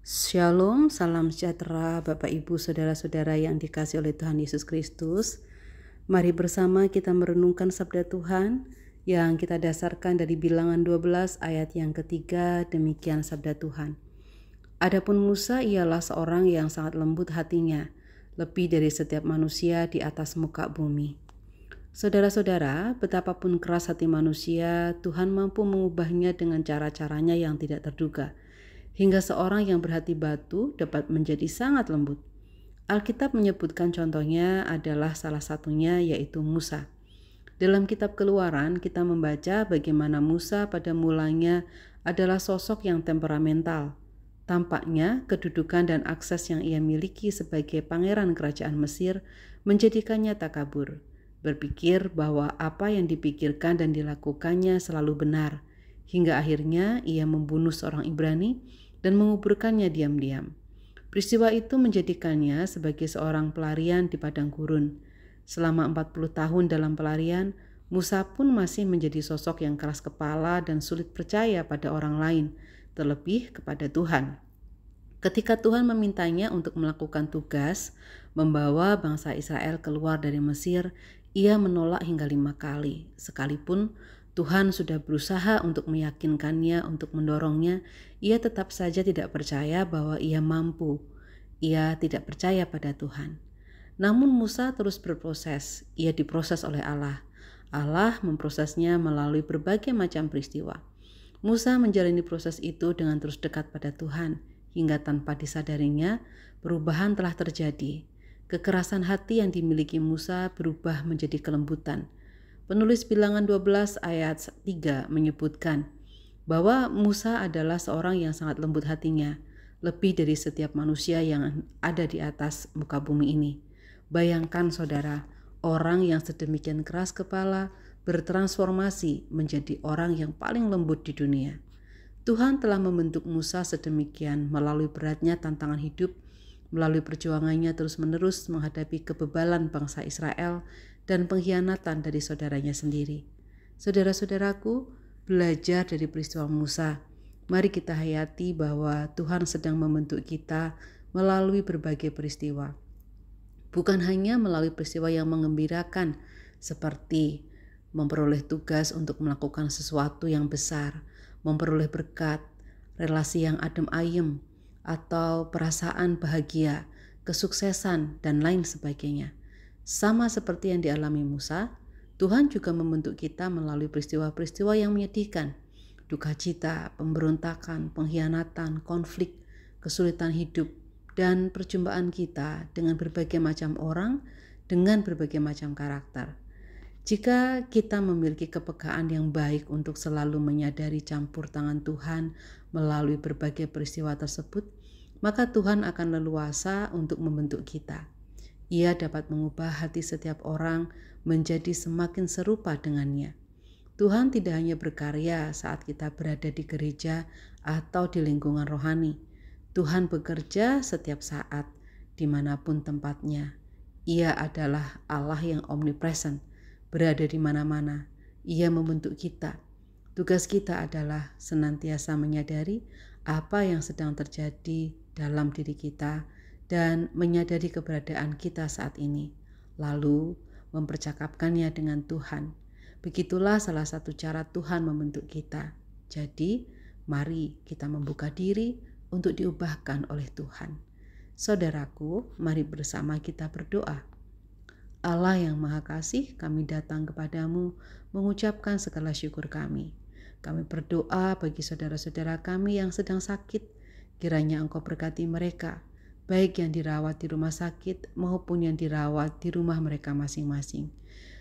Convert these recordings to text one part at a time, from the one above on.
Shalom, salam sejahtera Bapak Ibu Saudara-saudara yang dikasihi oleh Tuhan Yesus Kristus. Mari bersama kita merenungkan sabda Tuhan yang kita dasarkan dari Bilangan 12 ayat yang ketiga. Demikian sabda Tuhan. Adapun Musa ialah seorang yang sangat lembut hatinya, lebih dari setiap manusia di atas muka bumi. Saudara-saudara, betapapun keras hati manusia, Tuhan mampu mengubahnya dengan cara-caranya yang tidak terduga, hingga seorang yang berhati batu dapat menjadi sangat lembut. Alkitab menyebutkan contohnya adalah salah satunya yaitu Musa. Dalam kitab Keluaran kita membaca bagaimana Musa pada mulanya adalah sosok yang temperamental. Tampaknya kedudukan dan akses yang ia miliki sebagai pangeran kerajaan Mesir menjadikannya takabur, berpikir bahwa apa yang dipikirkan dan dilakukannya selalu benar, hingga akhirnya ia membunuh seorang Ibrani dan menguburkannya diam-diam. Peristiwa itu menjadikannya sebagai seorang pelarian di padang gurun. Selama 40 tahun dalam pelarian, Musa pun masih menjadi sosok yang keras kepala dan sulit percaya pada orang lain, terlebih kepada Tuhan. Ketika Tuhan memintanya untuk melakukan tugas, membawa bangsa Israel keluar dari Mesir, ia menolak hingga 5 kali. Sekalipun Tuhan sudah berusaha untuk meyakinkannya, untuk mendorongnya, ia tetap saja tidak percaya bahwa ia mampu. Ia tidak percaya pada Tuhan. Namun Musa terus berproses. Ia diproses oleh Allah. Allah memprosesnya melalui berbagai macam peristiwa. Musa menjalani proses itu dengan terus dekat pada Tuhan, hingga tanpa disadarinya, perubahan telah terjadi. Kekerasan hati yang dimiliki Musa berubah menjadi kelembutan. Penulis Bilangan 12 ayat 3 menyebutkan bahwa Musa adalah seorang yang sangat lembut hatinya, lebih dari setiap manusia yang ada di atas muka bumi ini. Bayangkan saudara, orang yang sedemikian keras kepala bertransformasi menjadi orang yang paling lembut di dunia. Tuhan telah membentuk Musa sedemikian melalui beratnya tantangan hidup, melalui perjuangannya terus-menerus menghadapi kebebalan bangsa Israel dan pengkhianatan dari saudaranya sendiri. Saudara-saudaraku, belajar dari peristiwa Musa. Mari kita hayati bahwa Tuhan sedang membentuk kita melalui berbagai peristiwa. Bukan hanya melalui peristiwa yang mengembirakan seperti memperoleh tugas untuk melakukan sesuatu yang besar, memperoleh berkat, relasi yang adem ayem, atau perasaan bahagia, kesuksesan, dan lain sebagainya. Sama seperti yang dialami Musa, Tuhan juga membentuk kita melalui peristiwa-peristiwa yang menyedihkan, duka cita, pemberontakan, pengkhianatan, konflik, kesulitan hidup, dan perjumpaan kita dengan berbagai macam orang, dengan berbagai macam karakter. Jika kita memiliki kepekaan yang baik untuk selalu menyadari campur tangan Tuhan melalui berbagai peristiwa tersebut, maka Tuhan akan leluasa untuk membentuk kita. Ia dapat mengubah hati setiap orang menjadi semakin serupa dengannya. Tuhan tidak hanya berkarya saat kita berada di gereja atau di lingkungan rohani. Tuhan bekerja setiap saat, dimanapun tempatnya. Ia adalah Allah yang omnipresent, berada di mana-mana. Ia membentuk kita. Tugas kita adalah senantiasa menyadari apa yang sedang terjadi dalam diri kita dan menyadari keberadaan kita saat ini, lalu mempercakapkannya dengan Tuhan. Begitulah salah satu cara Tuhan membentuk kita. Jadi, mari kita membuka diri untuk diubahkan oleh Tuhan. Saudaraku, mari bersama kita berdoa. Allah yang Maha Kasih, kami datang kepadamu mengucapkan segala syukur kami. Kami berdoa bagi saudara-saudara kami yang sedang sakit, kiranya Engkau berkati mereka, baik yang dirawat di rumah sakit maupun yang dirawat di rumah mereka masing-masing.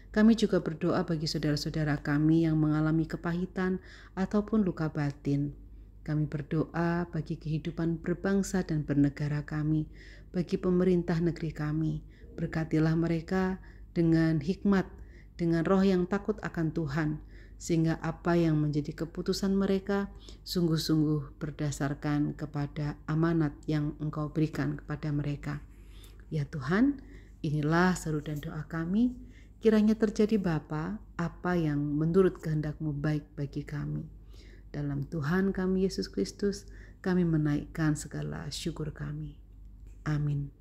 Kami juga berdoa bagi saudara-saudara kami yang mengalami kepahitan ataupun luka batin. Kami berdoa bagi kehidupan berbangsa dan bernegara kami, bagi pemerintah negeri kami. Berkatilah mereka dengan hikmat, dengan roh yang takut akan Tuhan, sehingga apa yang menjadi keputusan mereka sungguh-sungguh berdasarkan kepada amanat yang Engkau berikan kepada mereka. Ya Tuhan, inilah seru dan doa kami, kiranya terjadi Bapa apa yang menurut kehendak-Mu baik bagi kami. Dalam Tuhan kami Yesus Kristus, kami menaikkan segala syukur kami. Amin.